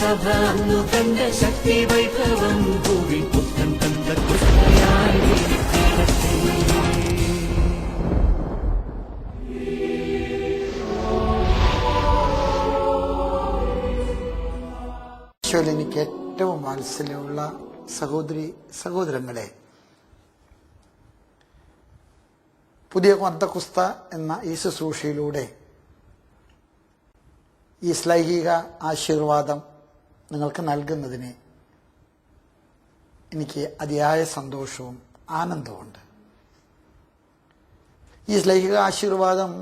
സഭ അന്നു കണ്ട ശക്തി വൈഭവം ഭൂവി പുത്തൻ കണ്ട ക്രിസ്തുയായി തീരട്ടെ. എനിക്ക് ഏറ്റവും വാത്സല്യമുള്ള സഹോദരങ്ങളെ, പുതിയ പെന്തക്കോസ്ത എന്ന ഈ ശുശ്രൂഷയിലൂടെ ഈ ശ്ലൈഹിക ആശീർവാദം നിങ്ങൾക്ക് നൽകുന്നതിന് എനിക്ക് അതിയായ സന്തോഷവും ആനന്ദവുമുണ്ട്. ഈ ശ്ലൈഹിക ആശീർവാദം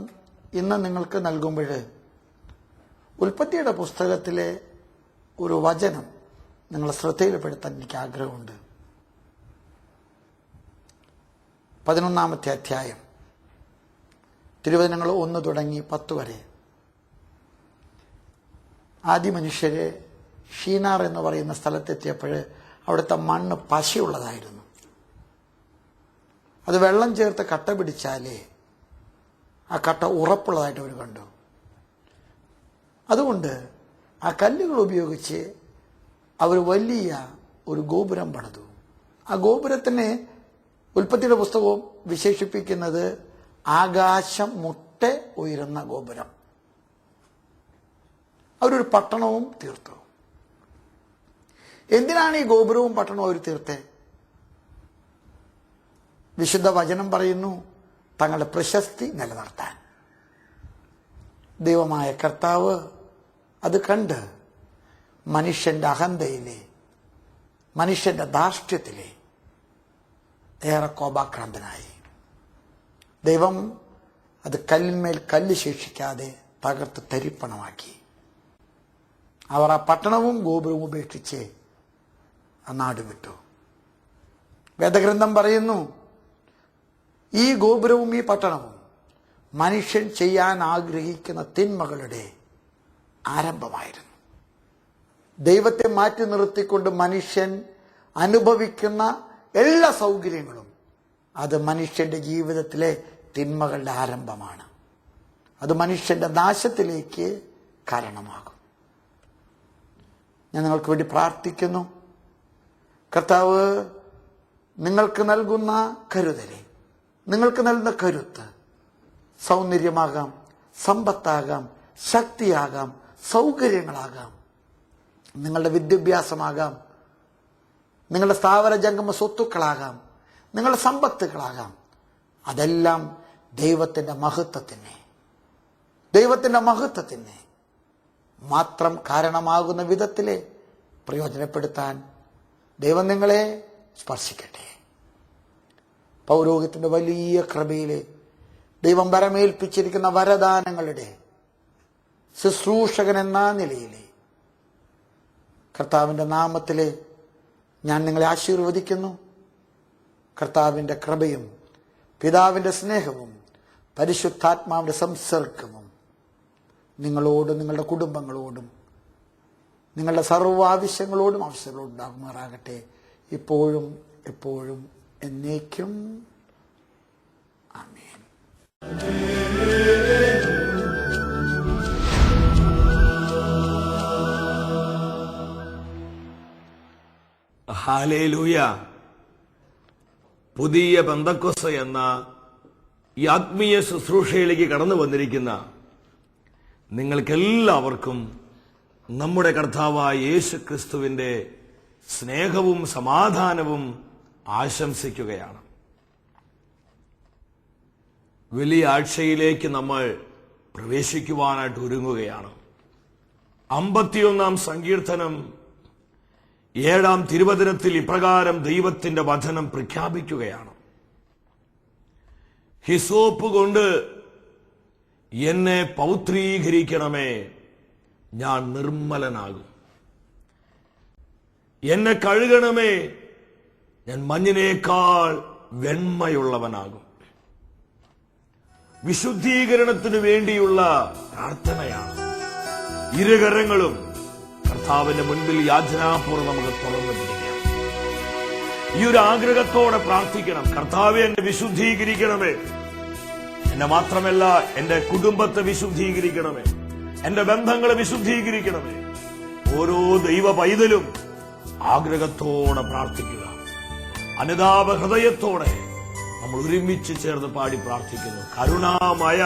ഇന്ന് നിങ്ങൾക്ക് നൽകുമ്പോൾ ഉൽപ്പത്തിയുടെ പുസ്തകത്തിലെ ഒരു വചനം നിങ്ങളെ ശ്രദ്ധയിൽപ്പെടുത്താൻ എനിക്ക് ആഗ്രഹമുണ്ട്. 11-ാമത്തെ അധ്യായം, തിരുവചനങ്ങൾ 1 തുടങ്ങി 10 വരെ. ആദ്യ മനുഷ്യര് ഷീനാർ എന്ന് പറയുന്ന സ്ഥലത്തെത്തിയപ്പോൾ അവിടുത്തെ മണ്ണ് പശയുള്ളതായിരുന്നു. അത് വെള്ളം ചേർത്ത് കട്ട പിടിച്ചാലേ ആ കട്ട ഉറപ്പുള്ളതായിട്ട് അവർ കണ്ടു. അതുകൊണ്ട് ആ കല്ലുകൾ ഉപയോഗിച്ച് അവർ വലിയ ഒരു ഗോപുരം പണിതു. ആ ഗോപുരത്തിനെ ഉൽപ്പത്തിയുടെ പുസ്തകവും വിശേഷിപ്പിക്കുന്നത് ആകാശം മുട്ട ഉയരുന്ന ഗോപുരം. അവരൊരു പട്ടണവും തീർത്തു. എന്തിനാണ് ഈ ഗോപുരവും പട്ടണവും അവർ തീർത്തേ? വിശുദ്ധ വചനം പറയുന്നു, തങ്ങളുടെ പ്രശസ്തി നിലനിർത്താൻ. ദൈവമായ കർത്താവ് അത് കണ്ട് മനുഷ്യന്റെ അഹന്തയിലെ, മനുഷ്യന്റെ ധാർഷ്ട്യത്തിലെ ഏറെ കോപാക്രാന്തനായി. ദൈവം അത് കല്ലിന്മേൽ കല്ല് ശേഷിക്കാതെ തകർത്ത് തരിപ്പണമാക്കി. അവർ ആ പട്ടണവും ഗോപുരവും ഉപേക്ഷിച്ച് ആ നാട് വിട്ടു. വേദഗ്രന്ഥം പറയുന്നു, ഈ ഗോപുരവും ഈ പട്ടണവും മനുഷ്യൻ ചെയ്യാൻ ആഗ്രഹിക്കുന്ന തിന്മകളുടെ ആരംഭമായിരുന്നു. ദൈവത്തെ മാറ്റി നിർത്തിക്കൊണ്ട് മനുഷ്യൻ അനുഭവിക്കുന്ന എല്ലാ സൗകര്യങ്ങളും അത് മനുഷ്യന്റെ ജീവിതത്തിലെ തിന്മകളുടെ ആരംഭമാണ്. അത് മനുഷ്യന്റെ നാശത്തിലേക്ക് കാരണമാകും. ഞാൻ നിങ്ങൾക്ക് വേണ്ടി പ്രാർത്ഥിക്കുന്നു. കർത്താവ് നിങ്ങൾക്ക് നൽകുന്ന കരുതല്, നിങ്ങൾക്ക് നൽകുന്ന കരുത്ത്, സൗന്ദര്യമാകാം, സമ്പത്താകാം, ശക്തിയാകാം, സൗകര്യങ്ങളാകാം, നിങ്ങളുടെ വിദ്യാഭ്യാസമാകാം, നിങ്ങളുടെ സ്ഥാവര ജംഗമ സ്വത്തുക്കളാകാം, നിങ്ങളുടെ സമ്പത്തുകളാകാം, അതെല്ലാം ദൈവത്തിന്റെ മഹത്വത്തിന് മാത്രം കാരണമാകുന്ന വിധത്തിലെ പ്രയോജനപ്പെടുത്താൻ ദൈവം നിങ്ങളെ സ്പർശിക്കട്ടെ. പൗരോഹിത്യത്തിന്റെ വലിയ കൃപയിലെ ദൈവം വരമേൽപ്പിച്ചിരിക്കുന്ന വരദാനങ്ങളുടെ ശുശ്രൂഷകൻ എന്ന നിലയിലെ കർത്താവിന്റെ നാമത്തിലെ ഞാൻ നിങ്ങളെ ആശീർവദിക്കുന്നു. കർത്താവിന്റെ കൃപയും പിതാവിന്റെ സ്നേഹവും പരിശുദ്ധാത്മാവിന്റെ സംസർഗവും നിങ്ങളോടും നിങ്ങളുടെ കുടുംബങ്ങളോടും നിങ്ങളുടെ സർവ്വ ആവശ്യങ്ങളോടും ഉണ്ടാകുമാറാകട്ടെ, ഇപ്പോഴും എപ്പോഴും എന്നേക്കും. ആമേൻ. ഹല്ലേലൂയ. പുതിയ പെന്തക്കോസ്ത എന്ന ഈ ആത്മീയ ശുശ്രൂഷയിലേക്ക് കടന്നു വന്നിരിക്കുന്ന നിങ്ങൾക്കെല്ലാവർക്കും നമ്മുടെ കർത്താവായ യേശു ക്രിസ്തുവിന്റെ സ്നേഹവും സമാധാനവും ആശംസിക്കുകയാണ്. വലിയ ആഴ്ചയിലേക്ക് നമ്മൾ പ്രവേശിക്കുവാനായിട്ട് ഒരുങ്ങുകയാണ്. 51-ാം സങ്കീർത്തനം 7-ാം തിരുവചനത്തിൽ ഇപ്രകാരം ദൈവത്തിന്റെ വചനം പ്രഖ്യാപിക്കുകയാണ്: ഹിസോപ്പ് കൊണ്ട് എന്നെ പൗത്രീകരിക്കണമേ, ഞാൻ നിർമ്മലനാകും. എന്നെ കഴുകണമേ, ഞാൻ മഞ്ഞിനേക്കാൾ വെണ്മയുള്ളവനാകും. വിശുദ്ധീകരണത്തിനു വേണ്ടിയുള്ള പ്രാർത്ഥനയാണ്. ഇരുകരങ്ങളും കർത്താവിന്റെ മുൻപിൽ യാചനാപൂർവ്വം നമുക്ക് തുറന്നു പിടിക്കാം. ഈ ഒരു ആഗ്രഹത്തോടെ പ്രാർത്ഥിക്കണം. കർത്താവെ, എന്നെ വിശുദ്ധീകരിക്കണമേ. എന്നെ മാത്രമല്ല, എന്റെ കുടുംബത്തെ വിശുദ്ധീകരിക്കണമേ, എന്റെ ബന്ധങ്ങളെ വിശുദ്ധീകരിക്കണമേ. ഓരോ ദൈവ പൈതലും ആഗ്രഹത്തോടെ പ്രാർത്ഥിക്കുക. അനുതാപ ഹൃദയത്തോടെ നമ്മൾ ഒരുമിച്ച് ചേർന്ന് പാടി പ്രാർത്ഥിക്കുന്നു. കരുണാമയ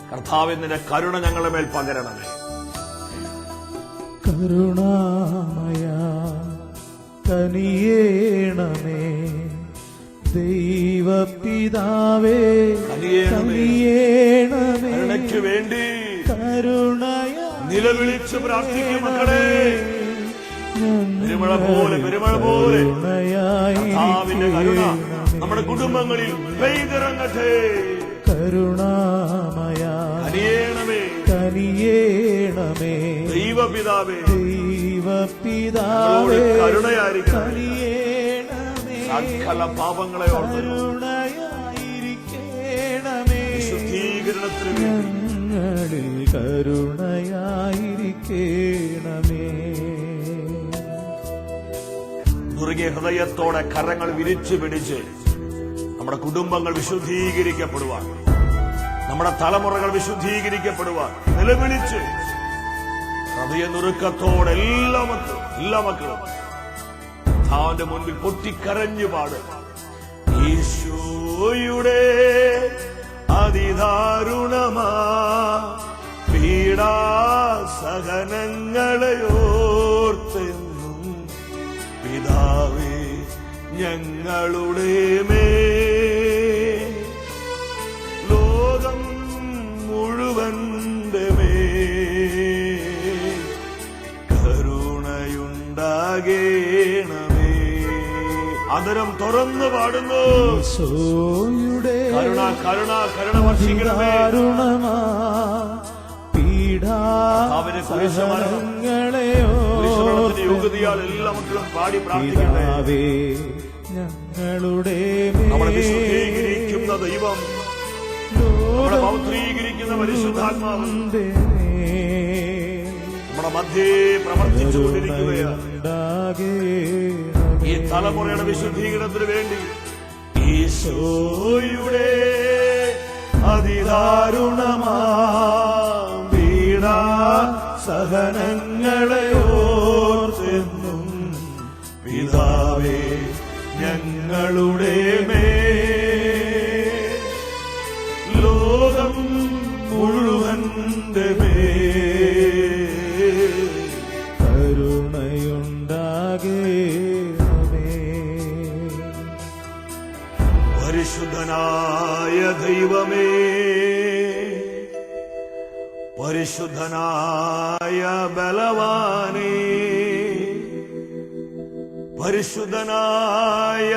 കർത്താവിന്റെ കരുണ ഞങ്ങളുടെ മേൽ പകരണമേ. കരുണാമയ കനിയേണമേ, ദൈവപിതാവേ കനിയേണമേ. കരുണയ്ക്ക് വേണ്ടി കരുണയ നിലവിളിച്ച് പ്രാർത്ഥിക്കും മക്കളെ. പെരുമഴ പോലെ കർത്താവിന്റെ കരുണ നമ്മുടെ കുടുംബങ്ങളിൽ പെയ്തിറങ്ങട്ടെ. കരുണാമയ കനിയേണമേ, ദൈവപിതാവേ കരുണയായിരിക്കണമേ. സകല പാപങ്ങളെ കരുണയായിരിക്കണമേ, വിശുദ്ധീകരണത്തിന് വേണ്ടി ഞങ്ങളിൽ കരുണയായിരിക്കണമേ. നുറുകിയ ഹൃദയത്തോടെ കരങ്ങൾ വിരിച്ചു പിടിച്ച് നമ്മുടെ കുടുംബങ്ങൾ വിശുദ്ധീകരിക്കപ്പെടുവാൻ, നമ്മുടെ തലമുറകൾ വിശുദ്ധീകരിക്കപ്പെടുവാൻ നിലവിളിച്ച് ഹൃദയ നുറുക്കത്തോടെ എല്ലാ മക്കളും അവന്റെ മുൻപിൽ പൊട്ടിക്കരഞ്ഞു പാടും. ഈശോയുടെ അതിദാരുണമാ പീഡാസഹനങ്ങളെയോർത്തെന്നും പിതാവേ ഞങ്ങളുടെ മേൽ, ലോകം മുഴുവന്റെ മേൽ കരുണയുണ്ടാകേണമേ. അതരം തുറന്നു പാടുന്നു. കരുണ കരുണ കരുണ വർഷിക്കണമേ. യോഗ്യതയാൽ എല്ലാ മക്കളും പാടി പ്രാർത്ഥിക്കണമേ. ഞങ്ങളുടെ നമ്മളെ വിശുദ്ധീകരിക്കുന്ന ദൈവം, നമ്മളെ പൗത്രീകരിക്കുന്ന പരിശുദ്ധാത്മാവ് നമ്മുടെ മധ്യേ പ്രവർത്തിച്ചുകൊണ്ടിരിക്കുകയാണ്. ഈ തലമുറയുടെ വിശുദ്ധീകരണത്തിന് വേണ്ടി ഈശോയുടെ അതിദാരുണമാ പീഡാസഹനങ്ങളെയോർത്തെന്നും പിതാവേ ഞങ്ങളുടെ മേൽ, ലോകം മുഴുവന്റെ മേൽ കരുണയുണ്ടാകേണമേ. പരിശുദ്ധനായ ദൈവമേ, പരിശുദ്ധനായ ബലവാനേ, പരിശുദ്ധനായ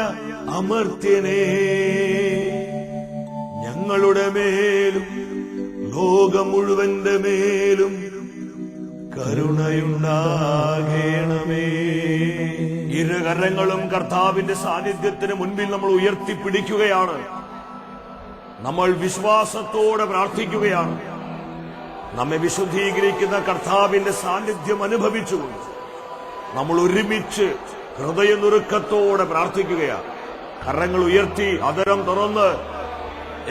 അമർത്യനേ, ഞങ്ങളുടെ മേലും ലോകം മുഴുവന്റെ മേലും കരുണയുണ്ടാകേണമേ. ഇരുകരങ്ങളും കർത്താവിന്റെ സാന്നിധ്യത്തിന് മുൻപിൽ നമ്മൾ ഉയർത്തിപ്പിടിക്കുകയാണ്. നമ്മൾ വിശ്വാസത്തോടെ പ്രാർത്ഥിക്കുകയാണ്. നമ്മെ വിശുദ്ധീകരിക്കുന്ന കർത്താവിന്റെ സാന്നിധ്യം അനുഭവിച്ചുകൊണ്ട് നമ്മൾ ഒരുമിച്ച് ഹൃദയനുറുക്കത്തോടെ പ്രാർത്ഥിക്കുകയാണ്. കരങ്ങൾ ഉയർത്തി അതരം തുറന്ന്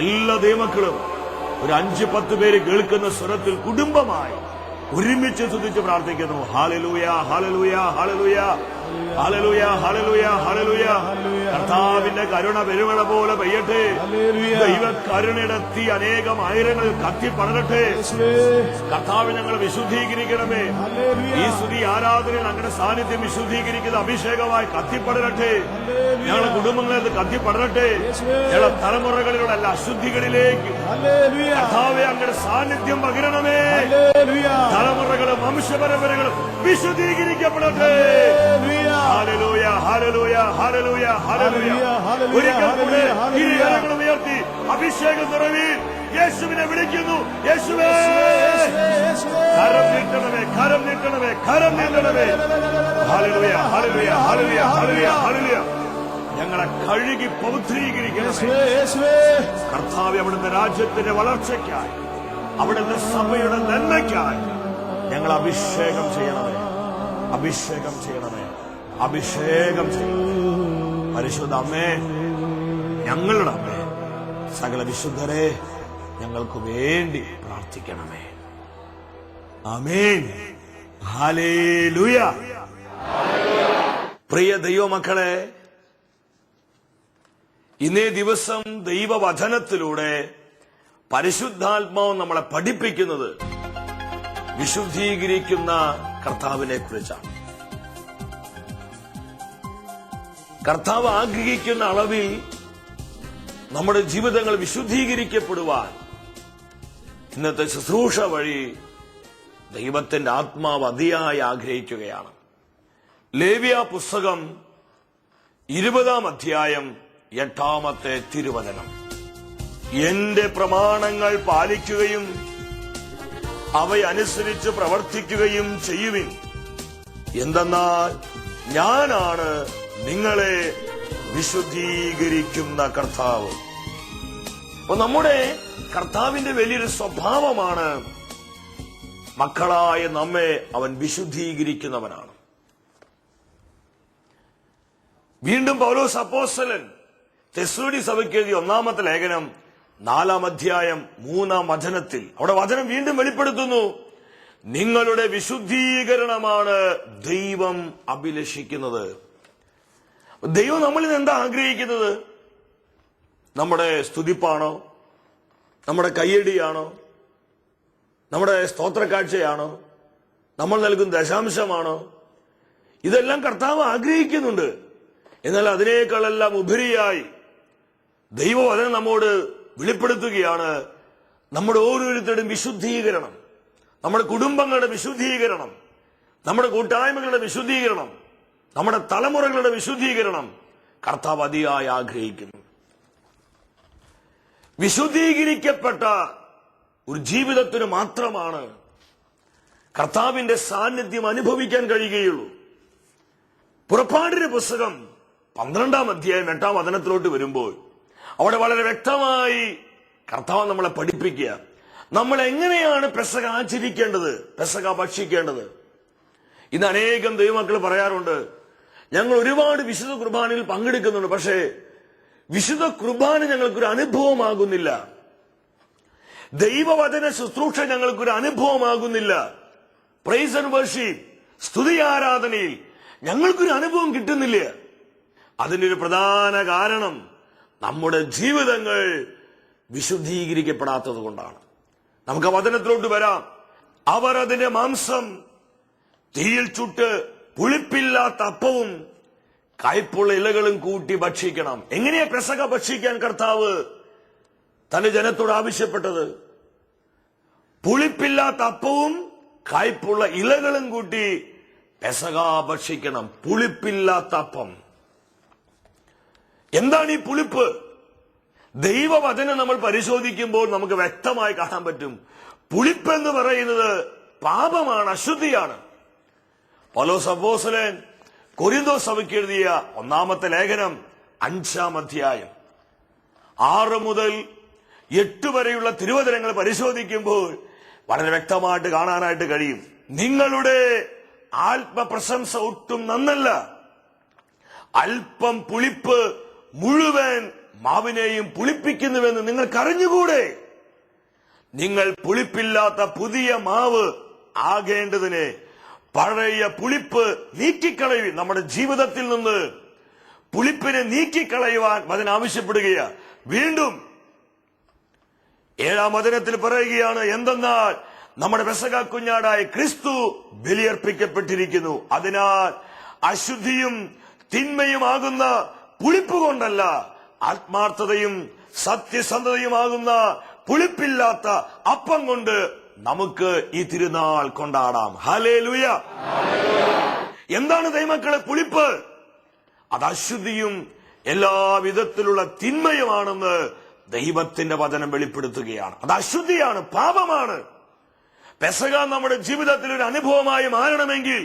എല്ലാ ദൈവമക്കളും ഒരു 5-10 പേര് കേൾക്കുന്ന സ്വരത്തിൽ കുടുംബമായി ഒരുമിച്ച് സ്തുതിച്ച് പ്രാർത്ഥിക്കുന്നു. ഹല്ലേലൂയ ഹല്ലേലൂയ ഹല്ലേലൂയ ഹല്ലേലൂയ ഹല്ലേലൂയ ഹല്ലേലൂയ. കർത്താവിന്റെ കരുണ പെരുമഴ പോലെ പെയ്യട്ടെ. ദൈവ കരുണയുടെ തീ അനേകം ആയിരങ്ങളിൽ കത്തിപ്പടരട്ടെ. കർത്താവ് ഞങ്ങൾ വിശുദ്ധീകരിക്കണമേ. ഈ സ്തുതി ആരാധനയിൽ അങ്ങനെ സാന്നിധ്യം വിശുദ്ധീകരിക്കുന്ന അഭിഷേകമായി കത്തിപ്പടരട്ടെ. ഞങ്ങളുടെ കുടുംബങ്ങളിൽ അത് കത്തിപ്പടരട്ടെ. ഞങ്ങളുടെ തലമുറകളിലുള്ള എല്ലാ അശുദ്ധികളിലേക്ക് കർത്താവെ അങ്ങയുടെ സാന്നിധ്യം പകരണമേ. തലമുറകളും വംശപരമ്പരകളും വിശുദ്ധീകരിക്കപ്പെടട്ടെ. ഹല്ലേലൂയ ഹല്ലേലൂയ ഹല്ലേലൂയ ഹല്ലേലൂയ. ഒരിക്കൽ കൂടെ ഇരുകരങ്ങളും ഉയർത്തി അഭിഷേകം നിറവിൽ യേശുവിനെ വിളിക്കുന്നു. യേശുവേ, കരം നീട്ടണമേ, കരം നീട്ടണമേ, കരം നീട്ടണമേ. ഹല്ലേലൂയ ഹല്ലേലൂയ ഹല്ലേലൂയ ഹല്ലേലൂയ ഹല്ലേലൂയ. ഞങ്ങളെ കഴുകി പവിത്രീകരിക്കണമേ. കർത്താവേ, അവിടുത്തെ രാജ്യത്തിന്റെ വളർച്ചയ്ക്കായി, അവിടുത്തെ സഭയുടെ നന്മയ്ക്കായി ഞങ്ങൾ അഭിഷേകം ചെയ്യണമേ, അഭിഷേകം ചെയ്യണമേ, അഭിഷേകം ചെയ്യണമേ. പരിശുദ്ധ അമ്മേ, ഞങ്ങളുടെ അമ്മേ, സകല വിശുദ്ധരെ ഞങ്ങൾക്ക് വേണ്ടി പ്രാർത്ഥിക്കണമേ. ആമേൻ. ഹല്ലേലൂയ. പ്രിയ ദൈവമക്കളെ, ഇന്നേ ദിവസം ദൈവവചനത്തിലൂടെ പരിശുദ്ധാത്മാവ് നമ്മളെ പഠിപ്പിക്കുന്നത് വിശുദ്ധീകരിക്കുന്ന കർത്താവിനെ കുറിച്ചാണ്. കർത്താവ് ആഗ്രഹിക്കുന്ന അളവിൽ നമ്മുടെ ജീവിതങ്ങൾ വിശുദ്ധീകരിക്കപ്പെടുവാൻ ഇന്നത്തെ ശുശ്രൂഷ വഴി ദൈവത്തിന്റെ ആത്മാവ് അതിയായി ആഗ്രഹിക്കുകയാണ്. ലേവ്യ പുസ്തകം 20-ാം അധ്യായം 8-ാമത്തെ തിരുവചനം. എന്റെ പ്രമാണങ്ങൾ പാലിക്കുകയും അവയനുസരിച്ച് പ്രവർത്തിക്കുകയും ചെയ്യുവിൻ, എന്തെന്നാൽ ഞാനാണ് നിങ്ങളെ വിശുദ്ധീകരിക്കുന്ന കർത്താവ്. അപ്പൊ നമ്മുടെ കർത്താവിന്റെ വലിയൊരു സ്വഭാവമാണ് മക്കളായ നമ്മെ അവൻ വിശുദ്ധീകരിക്കുന്നവനാണ്. വീണ്ടും പൗലോസ് അപ്പോസ്തലൻ തെസ്സലോനിക്ക സഭയ്ക്ക് എഴുതിയ 1-ാമത്തെ ലേഖനം 4-ാം അധ്യായം 3-ാം വചനത്തിൽ അവിടെ വചനം വീണ്ടും വെളിപ്പെടുത്തുന്നു, നിങ്ങളുടെ വിശുദ്ധീകരണമാണ് ദൈവം അഭിലഷിക്കുന്നത്. ദൈവം നമ്മളിൽ നിന്ന് എന്താ ആഗ്രഹിക്കുന്നത്? നമ്മുടെ സ്തുതിപ്പാണോ? നമ്മുടെ കയ്യടിയാണോ? നമ്മുടെ സ്തോത്രക്കാഴ്ചയാണോ? നമ്മൾ നൽകുന്ന ദശാംശമാണോ? ഇതെല്ലാം കർത്താവ് ആഗ്രഹിക്കുന്നുണ്ട്. എന്നാൽ അതിനേക്കാളെല്ലാം ഉപരിയായി ദൈവവചനം നമ്മോട് വെളിപ്പെടുത്തുകയാണ് നമ്മുടെ ഓരോരുത്തരുടെയും വിശുദ്ധീകരണം, നമ്മുടെ കുടുംബങ്ങളുടെ വിശുദ്ധീകരണം, നമ്മുടെ കൂട്ടായ്മകളുടെ വിശുദ്ധീകരണം, നമ്മുടെ തലമുറകളുടെ വിശുദ്ധീകരണം കർത്താവ് അതിയായി ആഗ്രഹിക്കുന്നു. വിശുദ്ധീകരിക്കപ്പെട്ട ഒരു ജീവിതത്തിന് മാത്രമാണ് കർത്താവിന്റെ സാന്നിധ്യം അനുഭവിക്കാൻ കഴിയുകയുള്ളൂ. പുറപ്പാടിന്റെ പുസ്തകം 12-ാം അധ്യായം 8-ാം വചനത്തിലോട്ട് വരുമ്പോൾ അവിടെ വളരെ വ്യക്തമായി കർത്താവ് നമ്മളെ പഠിപ്പിക്കുക, നമ്മൾ എങ്ങനെയാണ് പെസഹ ആചരിക്കേണ്ടത്, പെസഹ ഭക്ഷിക്കേണ്ടത്. ഇന്ന് അനേകം ദൈവമക്കൾ പറയാറുണ്ട്, ഞങ്ങൾ ഒരുപാട് വിശുദ്ധ കുർബാനയിൽ പങ്കെടുക്കുന്നുണ്ട്, പക്ഷേ വിശുദ്ധ കുർബാന ഞങ്ങൾക്കൊരു അനുഭവമാകുന്നില്ല, ദൈവവചന ശുശ്രൂഷ ഞങ്ങൾക്കൊരു അനുഭവമാകുന്നില്ല, പ്രൈസ് ആൻഡ് വർഷിപ്പ് സ്തുതി ആരാധനയിൽ ഞങ്ങൾക്കൊരു അനുഭവം കിട്ടുന്നില്ല. അതിനൊരു പ്രധാന കാരണം നമ്മുടെ ജീവിതങ്ങൾ വിശുദ്ധീകരിക്കപ്പെടാത്തത് കൊണ്ടാണ്. നമുക്ക് വചനത്തിലോട്ട് വരാം. അവർ അതിന്റെ മാംസം തീയിൽ ചുട്ട് പുളിപ്പില്ലാത്ത അപ്പവും കയ്പുള്ള ഇലകളും കൂട്ടി ഭക്ഷിക്കണം. എങ്ങനെയാ പെസഹ ഭക്ഷിക്കാൻ കർത്താവ് തന്റെ ജനത്തോട് ആവശ്യപ്പെട്ടത്? പുളിപ്പില്ലാത്ത അപ്പവും കയ്പുള്ള ഇലകളും കൂട്ടി പെസഹ ഭക്ഷിക്കണം. പുളിപ്പില്ലാത്ത അപ്പം. എന്താണ് ഈ പുളിപ്പ്? ദൈവവചനം നമ്മൾ പരിശോധിക്കുമ്പോൾ നമുക്ക് വ്യക്തമായി കാണാൻ പറ്റും. പുളിപ്പ് എന്ന് പറയുന്നത് പാപമാണ്, അശുദ്ധിയാണ്. പൗലോസ് അപ്പോസ്തലൻ കൊരിന്തോസ് സഭയ്ക്ക് എഴുതിയ 1-ാമത്തെ ലേഖനം 5-ാം അധ്യായം 6 മുതൽ 8 വരെയുള്ള തിരുവചനങ്ങൾ പരിശോധിക്കുമ്പോൾ വളരെ വ്യക്തമായിട്ട് കാണാനായിട്ട് കഴിയും. നിങ്ങളുടെ ആത്മപ്രശംസ ഒട്ടും നന്നല്ല. അല്പം പുളിപ്പ് മുഴുവൻ മാവിനെയും പുളിപ്പിക്കുന്നുവെന്ന് നിങ്ങൾക്കറിഞ്ഞുകൂടെ? നിങ്ങൾ പുളിപ്പില്ലാത്ത പുതിയ മാവ് ആകേണ്ടതിന് പഴയ പുളിപ്പ് നീക്കിക്കളയുക. നമ്മുടെ ജീവിതത്തിൽ നിന്ന് പുളിപ്പിനെ നീക്കിക്കളയുവാൻ വചനം ആവശ്യപ്പെടുകയാണ്. വീണ്ടും 7-ാം വചനത്തിൽ പറയുകയാണ്, എന്തെന്നാൽ നമ്മുടെ പെസഹ കുഞ്ഞാടായ ക്രിസ്തു ബലിയർപ്പിക്കപ്പെട്ടിരിക്കുന്നു. അതിനാൽ അശുദ്ധിയും തിന്മയുമാകുന്ന പുളിപ്പ് കൊണ്ടല്ല, ആത്മാർത്ഥതയും സത്യസന്ധതയുമാകുന്ന പുളിപ്പില്ലാത്ത അപ്പം കൊണ്ട് നമുക്ക് ഈ തിരുനാൾ കൊണ്ടാടാം. ഹല്ലേലൂയ. എന്താണ് ദൈവമക്കളെ പുളിപ്പ്? അത് അശുദ്ധിയും എല്ലാവിധത്തിലുള്ള തിന്മയുമാണെന്ന് ദൈവത്തിന്റെ വചനം വെളിപ്പെടുത്തുകയാണ്. അത് അശുദ്ധിയാണ്, പാപമാണ്. പെസഹ നമ്മുടെ ജീവിതത്തിൽ ഒരു അനുഭവമായി മാറണമെങ്കിൽ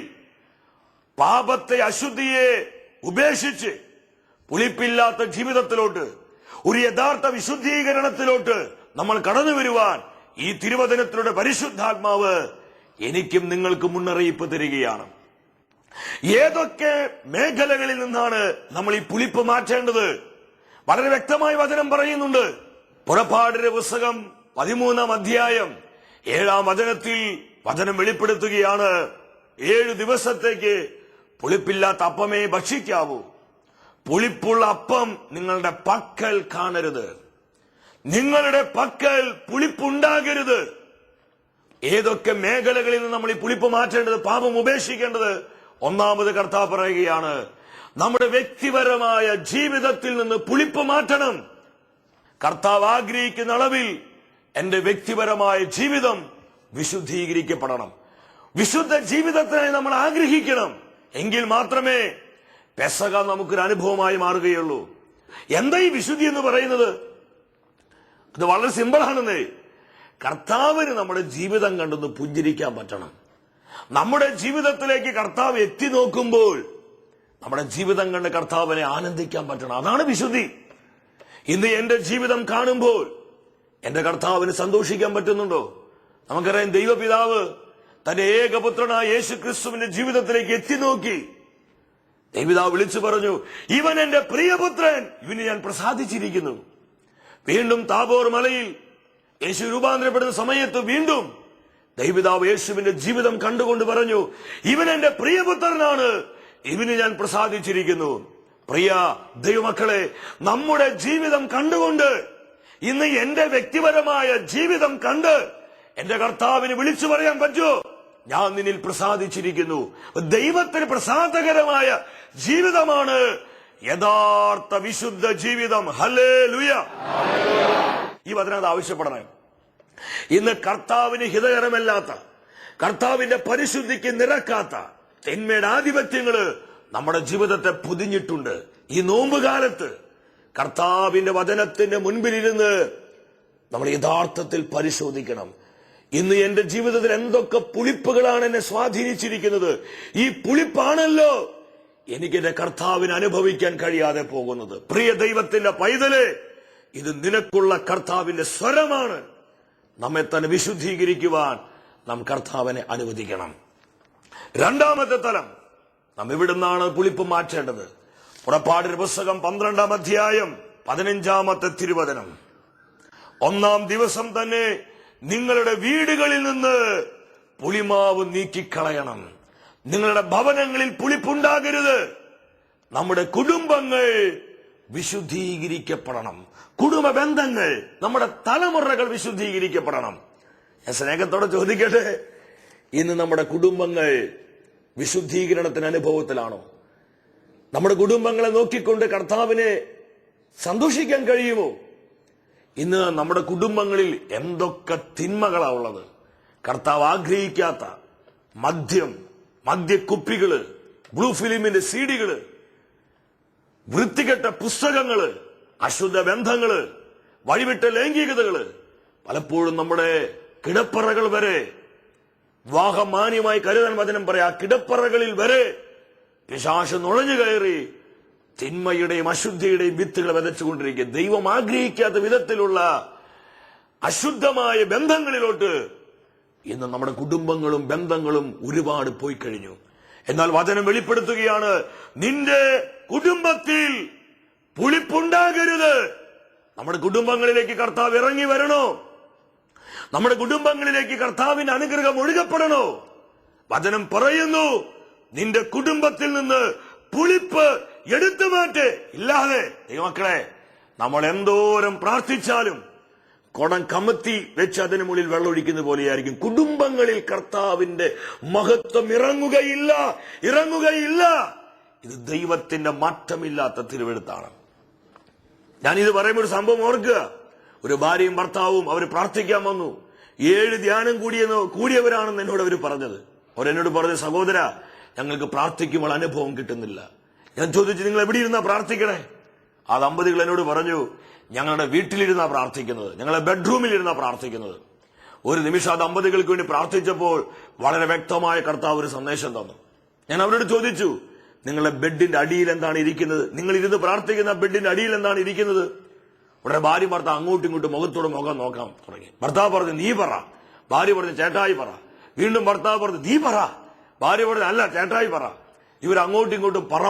പാപത്തെ, അശുദ്ധിയെ ഉപേക്ഷിച്ച് പുളിപ്പില്ലാത്ത ജീവിതത്തിലോട്ട്, ഒരു യഥാർത്ഥ വിശുദ്ധീകരണത്തിലോട്ട് നമ്മൾ കടന്നു വരുവാൻ ഈ തിരുവചനത്തിലൂടെ പരിശുദ്ധാത്മാവ് എനിക്കും നിങ്ങൾക്ക് മുന്നറിയിപ്പ് തരികയാണ്. ഏതൊക്കെ മേഖലകളിൽ നിന്നാണ് നമ്മൾ ഈ പുളിപ്പ് മാറ്റേണ്ടത്? വളരെ വ്യക്തമായി വചനം പറയുന്നുണ്ട്. പുറപ്പാടിന്റെ പുസ്തകം 13-ാം അധ്യായം 7-ാം വചനത്തിൽ വചനം വെളിപ്പെടുത്തുകയാണ്, 7 ദിവസത്തേക്ക് പുളിപ്പില്ലാത്ത അപ്പമേ ഭക്ഷിക്കാവൂ. പുളിപ്പുള്ള അപ്പം നിങ്ങളുടെ പക്കൽ കാണരുത്. നിങ്ങളുടെ പക്കൽ പുളിപ്പുണ്ടാകരുത്. ഏതൊക്കെ മേഖലകളിൽ നിന്ന് നമ്മൾ ഈ പുളിപ്പ് മാറ്റേണ്ടത്, പാപം ഉപേക്ഷിക്കേണ്ടത്? ഒന്നാമത് കർത്താവ് പറയുകയാണ്, നമ്മുടെ വ്യക്തിപരമായ ജീവിതത്തിൽ നിന്ന് പുളിപ്പ് മാറ്റണം. കർത്താവ് ആഗ്രഹിക്കുന്ന അളവിൽ എന്റെ വ്യക്തിപരമായ ജീവിതം വിശുദ്ധീകരിക്കപ്പെടണം. വിശുദ്ധ ജീവിതത്തിനായി നമ്മൾ ആഗ്രഹിക്കണം. എങ്കിൽ മാത്രമേ പെസഹ നമുക്കൊരു അനുഭവമായി മാറുകയുള്ളൂ. എന്താ ഈ വിശുദ്ധി എന്ന് പറയുന്നത്? അത് വളരെ സിമ്പിൾ ആണെന്നേ. കർത്താവിന് നമ്മുടെ ജീവിതം കണ്ടൊന്ന് പുഞ്ചിരിക്കാൻ പറ്റണം. നമ്മുടെ ജീവിതത്തിലേക്ക് കർത്താവ് എത്തി നോക്കുമ്പോൾ നമ്മുടെ ജീവിതം കണ്ട് കർത്താവിനെ ആനന്ദിക്കാൻ പറ്റണം. അതാണ് വിശുദ്ധി. ഇന്ന് എന്റെ ജീവിതം കാണുമ്പോൾ എന്റെ കർത്താവിന് സന്തോഷിക്കാൻ പറ്റുന്നുണ്ടോ? നമുക്കറിയാം, ദൈവപിതാവ് തന്റെ ഏകപുത്രനായ യേശു ക്രിസ്തുവിന്റെ ജീവിതത്തിലേക്ക് എത്തി നോക്കി. ദൈവപിതാവ് വിളിച്ചു പറഞ്ഞു, ഇവൻ എന്റെ പ്രിയപുത്രൻ, ഇവന് ഞാൻ പ്രസാദിച്ചിരിക്കുന്നു. വീണ്ടും താബോർ മലയിൽ യേശു രൂപാന്തരപ്പെടുന്ന സമയത്ത് വീണ്ടും ദൈവപിതാവ് യേശുവിന്റെ ജീവിതം കണ്ടുകൊണ്ട് പറഞ്ഞു, ഇവൻ എന്റെ പ്രിയപുത്രനാണ്, ഇവന് ഞാൻ പ്രസാദിച്ചിരിക്കുന്നു. പ്രിയ ദൈവമക്കളെ, നമ്മുടെ ജീവിതം കണ്ടുകൊണ്ട്, ഇന്ന് എന്റെ വ്യക്തിപരമായ ജീവിതം കണ്ട് എന്റെ കർത്താവിന് വിളിച്ചു പറയാൻ പറ്റുമോ, ഞാൻ നിന്നിൽ പ്രസാദിച്ചിരിക്കുന്നു? ദൈവത്തിന് പ്രസാദകരമായ ജീവിതമാണ് യഥാർത്ഥ വിശുദ്ധ ജീവിതം. ഹല്ലേലൂയ. ഈ വചനം ആവശ്യപ്പെടണം. ഇന്ന് കർത്താവിന് ഹിതകരമല്ലാത്ത, കർത്താവിന്റെ പരിശുദ്ധിക്ക് നിരക്കാത്ത തിന്മയുടെ ആധിപത്യങ്ങള് നമ്മുടെ ജീവിതത്തെ പൊതിഞ്ഞിട്ടുണ്ട്. ഈ നോമ്പുകാലത്ത് കർത്താവിന്റെ വചനത്തിന്റെ മുൻപിലിരുന്ന് നമ്മൾ യഥാർത്ഥത്തിൽ പരിശോധിക്കണം. ഇന്ന് എന്റെ ജീവിതത്തിൽ എന്തൊക്കെ പുളിപ്പുകളാണ് എന്നെ സ്വാധീനിച്ചിരിക്കുന്നത്? ഈ പുളിപ്പാണല്ലോ എനിക്ക് എന്റെ കർത്താവിന് അനുഭവിക്കാൻ കഴിയാതെ പോകുന്നത്. പ്രിയ ദൈവത്തിന്റെ പൈതലേ, ഇത് നിനക്കുള്ള കർത്താവിന്റെ സ്വരമാണ്. നമ്മെ തന്നെ വിശുദ്ധീകരിക്കുവാൻ നാം കർത്താവിനെ അനുവദിക്കണം. രണ്ടാമത്തെ തലം, നാം എവിടുന്നാണ് പുളിപ്പ് മാറ്റേണ്ടത്? പുറപ്പാടിന്റെ പുസ്തകം 12-ാം അധ്യായം 15-ാമത്തെ തിരുവചനം. 1-ാം ദിവസം തന്നെ നിങ്ങളുടെ വീടുകളിൽ നിന്ന് പുളിമാവ് നീക്കിക്കളയണം. നിങ്ങളുടെ ഭവനങ്ങളിൽ പുളിപ്പുണ്ടാകരുത്. നമ്മുടെ കുടുംബങ്ങൾ വിശുദ്ധീകരിക്കപ്പെടണം. കുടുംബ ബന്ധങ്ങൾ, നമ്മുടെ തലമുറകൾ വിശുദ്ധീകരിക്കപ്പെടണം. ഞാൻ സ്നേഹത്തോടെ ചോദിക്കട്ടെ, ഇന്ന് നമ്മുടെ കുടുംബങ്ങൾ വിശുദ്ധീകരണത്തിന് അനുഭവത്തിലാണോ? നമ്മുടെ കുടുംബങ്ങളെ നോക്കിക്കൊണ്ട് കർത്താവിനെ സന്തോഷിക്കാൻ കഴിയുമോ? ഇന്ന് നമ്മുടെ കുടുംബങ്ങളിൽ എന്തൊക്കെ തിന്മകളാ ഉള്ളത്! കർത്താവ് ആഗ്രഹിക്കാത്ത മദ്യക്കുപ്പികള്, ബ്ലൂ ഫിലിമിന്റെ സീഡികള്, വൃത്തികെട്ട പുസ്തകങ്ങള്, അശുദ്ധ ബന്ധങ്ങള്, വഴിവിട്ട ലൈംഗികതകള്, പലപ്പോഴും നമ്മുടെ കിടപ്പറകൾ വരെ, വിവാഹം മാന്യമായി കരുതാൻ വചനം പറയാ, കിടപ്പറകളിൽ വരെ പിശാച് നുഴഞ്ഞു കയറി തിന്മയുടെയും അശുദ്ധിയുടെയും വിത്തുകൾ വിതച്ചുകൊണ്ടിരിക്കുക. ദൈവം ആഗ്രഹിക്കാത്ത വിധത്തിലുള്ള അശുദ്ധമായ ബന്ധങ്ങളിലോട്ട് ഇന്ന് നമ്മുടെ കുടുംബങ്ങളും ബന്ധങ്ങളും ഒരുപാട് പോയി കഴിഞ്ഞു. എന്നാൽ വചനം വെളിപ്പെടുത്തുകയാണ്, നിന്റെ കുടുംബത്തിൽ പുളിപ്പുണ്ടാകരുത്. നമ്മുടെ കുടുംബങ്ങളിലേക്ക് കർത്താവ് ഇറങ്ങി വരണോ? നമ്മുടെ കുടുംബങ്ങളിലേക്ക് കർത്താവിന്റെ അനുഗ്രഹം ഒഴുകപ്പെടണോ? വചനം പറയുന്നു, നിന്റെ കുടുംബത്തിൽ നിന്ന് പുളിപ്പ് എടുത്തു മാറ്റ്. ഇല്ലാതെ ദൈവമക്കളെ, നമ്മൾ എന്തോരം പ്രാർത്ഥിച്ചാലും കുടം കമത്തി വെച്ച് അതിന് മുകളിൽ വെള്ളമൊഴിക്കുന്ന പോലെയായിരിക്കും. കുടുംബങ്ങളിൽ കർത്താവിന്റെ മഹത്വം ഇറങ്ങുകയില്ല. ഇത് ദൈവത്തിന്റെ മാറ്റമില്ലാത്ത തിരുവെഴുത്താണ്. ഞാനിത് പറയുമ്പോൾ ഒരു സംഭവം ഓർക്കുക. ഒരു ഭാര്യയും ഭർത്താവും അവർ പ്രാർത്ഥിക്കാൻ വന്നു. 7 ധ്യാനം കൂടിയവരാണെന്ന് എന്നോട് അവർ പറഞ്ഞത്. അവരെന്നോട് പറഞ്ഞു, സഹോദര, ഞങ്ങൾക്ക് പ്രാർത്ഥിക്കുമ്പോൾ അനുഭവം കിട്ടുന്നില്ല. ഞാൻ ചോദിച്ചു, നിങ്ങൾ എവിടെ ഇരുന്നാ പ്രാർത്ഥിക്കണേ? ആ ദമ്പതികൾ എന്നോട് പറഞ്ഞു, ഞങ്ങളുടെ വീട്ടിലിരുന്നാ പ്രാർത്ഥിക്കുന്നത്, ഞങ്ങളുടെ ബെഡ്റൂമിലിരുന്നാ പ്രാർത്ഥിക്കുന്നത്. ഒരു നിമിഷം ആ ദമ്പതികൾക്ക് വേണ്ടി പ്രാർത്ഥിച്ചപ്പോൾ വളരെ വ്യക്തമായ കർത്താവ് ഒരു സന്ദേശം തന്നു. ഞാൻ അവരോട് ചോദിച്ചു, നിങ്ങളുടെ ബെഡിന്റെ അടിയിൽ എന്താണ് ഇരിക്കുന്നത്? നിങ്ങൾ ഇരുന്ന് പ്രാർത്ഥിക്കുന്ന ബെഡിന്റെ അടിയിൽ എന്താണ് ഇരിക്കുന്നത്? ഉടനെ ഭാര്യ ഭർത്താവ് അങ്ങോട്ടും ഇങ്ങോട്ടും മുഖത്തോട് മുഖം നോക്കാൻ തുടങ്ങി. ഭർത്താവ് പറഞ്ഞു, നീ പറ. ഭാര്യ പറഞ്ഞു, ചേട്ടായി പറ. വീണ്ടും ഭർത്താവ് പറഞ്ഞു, നീ പറ. ഭാര്യ പറഞ്ഞു, അല്ല, ചേട്ടായി പറ. ഇവർ അങ്ങോട്ടും ഇങ്ങോട്ടും പറ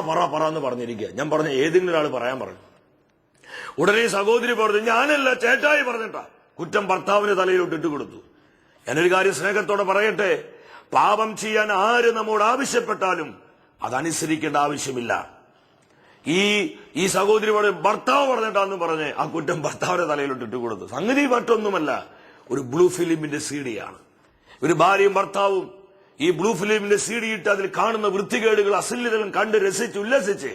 എന്ന് പറഞ്ഞിരിക്കുക. ഞാൻ പറഞ്ഞു, ഏതെങ്കിലും ഒരാൾ പറയാൻ പറഞ്ഞു. ഉടനെ സഹോദരി പറഞ്ഞു, ഞാനല്ല, ചേട്ടായി പറഞ്ഞിട്ടാ. കുറ്റം ഭർത്താവിന് തലയിലോട്ട് ഇട്ടുകൊടുത്തു. ഞാനൊരു കാര്യം സ്നേഹത്തോടെ പറയട്ടെ, പാപം ചെയ്യാൻ ആര് നമ്മോട് ആവശ്യപ്പെട്ടാലും അതനുസരിക്കേണ്ട ആവശ്യമില്ല. ഈ സഹോദരി ഭർത്താവ് പറഞ്ഞിട്ടാന്ന് പറഞ്ഞ് ആ കുറ്റം ഭർത്താവിന്റെ തലയിലോട്ട് ഇട്ടുകൊടുത്തു. സംഗതി മറ്റൊന്നുമല്ല, ഒരു ബ്ലൂ ഫിലിമിന്റെ സീഡിയാണ്. ഒരു ഭാര്യയും ഭർത്താവും ഈ ബ്ലൂ ഫിലിമിന്റെ സീഡി ഇട്ട് അതിൽ കാണുന്ന വൃത്തികേടുകൾ, അശ്ലീലതകളും കണ്ട് രസിച്ച് ഉല്ലസിച്ച്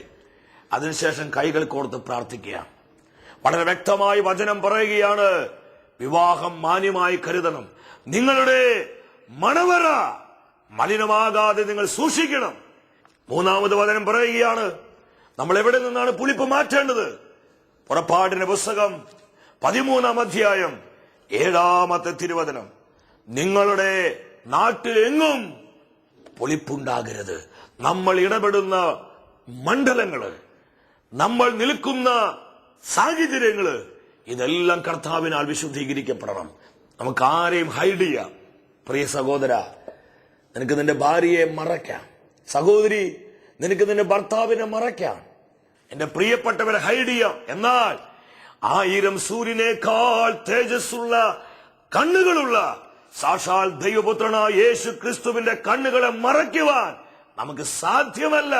അതിനുശേഷം കൈകൾ കോർത്ത് പ്രാർത്ഥിക്കുക. വളരെ വ്യക്തമായി വചനം പറയുകയാണ്, വിവാഹം മാന്യമായി കരുതണം, നിങ്ങളുടെ മണവറ മലിനമാകാതെ നിങ്ങൾ സൂക്ഷിക്കണം. മൂന്നാമത് വചനം പറയുകയാണ്, നമ്മൾ എവിടെ നിന്നാണ് പുളിപ്പ് മാറ്റേണ്ടത്? പുറപ്പാടിന്റെ പുസ്തകം 13-ാം അധ്യായം 7-ാമത്തെ തിരുവചനം, നിങ്ങളുടെ നാട്ടിലെങ്ങും പുളിപ്പുണ്ടാകരുത്. നമ്മൾ ഇടപെടുന്ന മണ്ഡലങ്ങള്, നമ്മൾ നിൽക്കുന്ന സാഹചര്യങ്ങള്, ഇതെല്ലാം കർത്താവിനാൽ വിശുദ്ധീകരിക്കപ്പെടണം. നമുക്ക് ആരെയും ഹൈഡ് ചെയ്യാം. പ്രിയ സഹോദര, നിനക്ക് നിന്റെ ഭാര്യയെ മറയ്ക്കാം. സഹോദരി, നിനക്ക് നിന്റെ ഭർത്താവിനെ മറയ്ക്കാം. എന്റെ പ്രിയപ്പെട്ടവരെ ഹൈഡ് ചെയ്യാം. എന്നാൽ 1000 സൂര്യനേക്കാൾ തേജസ്സുള്ള കണ്ണുകളുള്ള സാക്ഷാൽ ദൈവപുത്രനായ യേശു ക്രിസ്തുവിന്റെ കണ്ണുകളെ മറയ്ക്കുവാൻ നമുക്ക് സാധ്യമല്ല.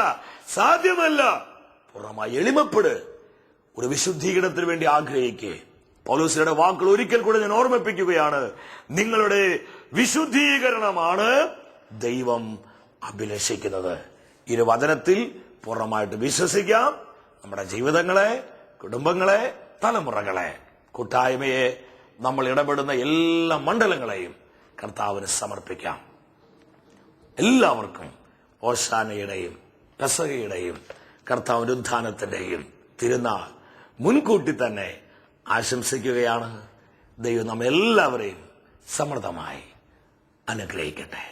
പൂർണ്ണമായി എളിമപ്പെട്. ഒരു വിശുദ്ധീകരണത്തിന് വേണ്ടി ആഗ്രഹിക്കേ. പൗലോസിന്റെ വാക്കുകൾ ഒരിക്കൽ കൂടെ ഞാൻ ഓർമ്മിപ്പിക്കുകയാണ്, നിങ്ങളുടെ വിശുദ്ധീകരണമാണ് ദൈവം അഭിലഷിക്കുന്നത്. ഈ വചനത്തിൽ പൂർണ്ണമായിട്ട് വിശ്വസിക്കാം. നമ്മുടെ ജീവിതങ്ങളെ, കുടുംബങ്ങളെ, തലമുറകളെ, കൂട്ടായ്മയെ, നമ്മൾ ഇടപെടുന്ന എല്ലാ മണ്ഡലങ്ങളെയും കർത്താവിന് സമർപ്പിക്കാം. എല്ലാവർക്കും ഓശാനയുടെയും പെസഹയുടെയും കർത്താവിന്റെ ഉത്ഥാനത്തിന്റെയും തിരുനാൾ മുൻകൂട്ടി തന്നെ ആശംസിക്കുകയാണ്. ദൈവം നമ്മെല്ലാവരെയും സമൃദ്ധമായി അനുഗ്രഹിക്കട്ടെ.